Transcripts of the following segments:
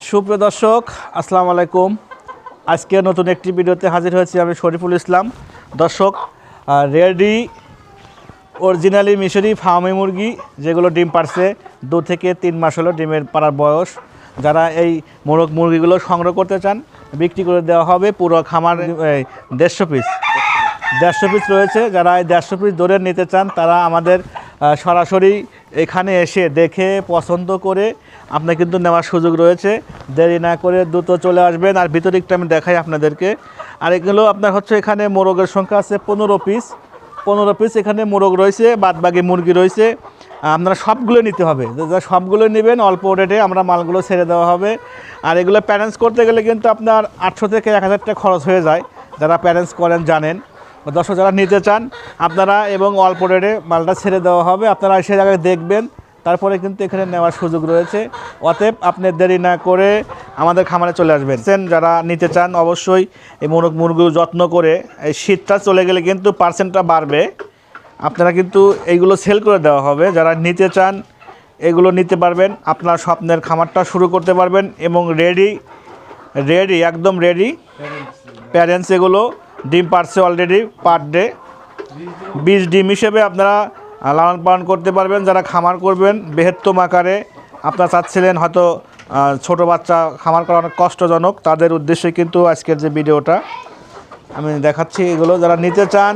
সুপ্রিয় দর্শক, আসসালামু আলাইকুম। আজকে নতুন একটি ভিডিওতে হাজির হয়েছি আমি শরীফুল ইসলাম। দর্শক, রেডি অরিজিনালি মিশরি ফার্মি মুরগি যেগুলো ডিম পারছে 2 থেকে 3 মাস হলো ডিমের পাড়ার বয়স, যারা এই মোরগ মুরগিগুলো সংগ্রহ করতে চান বিক্রি করে দেওয়া হবে। পুরো খামার 150 পিস রয়েছে। যারা এই 150 পিস ধরে নিতে চান তারা আমাদের সরাসরি এখানে এসে দেখে পছন্দ করে আপনার কিন্তু নেওয়ার সুযোগ রয়েছে। দেরি না করে দ্রুত চলে আসবেন। আর ভিতরিকটা আমি দেখাই আপনাদেরকে। আর এগুলো আপনার হচ্ছে এখানে মোরগের সংখ্যা আছে 15 পিস এখানে মোরগ রয়েছে, বাদবাকি মুরগি রয়েছে। আপনারা সবগুলো নিতে হবে, সবগুলো নেবেন অল্প রেটে আমরা মালগুলো ছেড়ে দেওয়া হবে। আর এগুলো প্যারেন্টস করতে গেলে কিন্তু আপনার 800 থেকে 1000 টাকা খরচ হয়ে যায়, যারা প্যারেন্টস করেন জানেন। দর্শক, যারা নিতে চান আপনারা এবং অল্প রেটে মালটা ছেড়ে দেওয়া হবে, আপনারা সে জায়গায় দেখবেন, তারপরে কিন্তু এখানে নেওয়ার সুযোগ রয়েছে। অতএব আপনি দেরি না করে আমাদের খামারে চলে আসবেন। যারা নিতে চান অবশ্যই এই মুরগির যত্ন করে, এই শীতটা চলে গেলে কিন্তু পার্সেন্টটা বাড়বে, আপনারা কিন্তু এইগুলো সেল করে দেওয়া হবে। যারা নিতে চান এগুলো নিতে পারবেন, আপনার স্বপ্নের খামারটা শুরু করতে পারবেন। এবং রেডি একদম রেডি প্যারেন্টস, এগুলো ডিম পারছে অলরেডি পার ডে 20 ডিম হিসেবে আপনারা লালন পালন করতে পারবেন। যারা খামার করবেন বৃহত্তম আকারে, আপনারা চাচ্ছিলেন হয়তো ছোট বাচ্চা খামার করা অনেক কষ্টজনক, তাদের উদ্দেশ্যে কিন্তু আজকের যে ভিডিওটা আমি দেখাচ্ছি। এগুলো যারা নিতে চান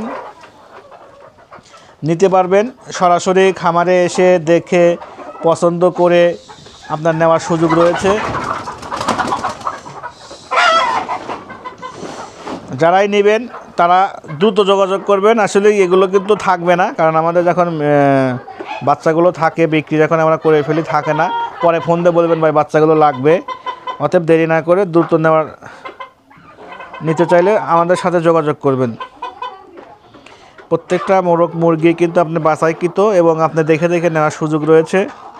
নিতে পারবেন, সরাসরি খামারে এসে দেখে পছন্দ করে আপনার নেওয়ার সুযোগ রয়েছে। যারাই নেবেন তারা দ্রুত যোগাযোগ করবেন। আসলে এগুলো কিন্তু থাকবে না, কারণ আমাদের যখন বাচ্চাগুলো থাকে বিক্রি যখন আমরা করে ফেলি থাকে না, পরে ফোন দিয়ে বলবেন ভাই বাচ্চাগুলো লাগবে। অতএব দেরি না করে দ্রুত নিতে চাইলে আমাদের সাথে যোগাযোগ করবেন। প্রত্যেকটা মোরগ মুরগি কিন্তু আপনি বাছাইকৃত এবং আপনি দেখে দেখে নেওয়ার সুযোগ রয়েছে।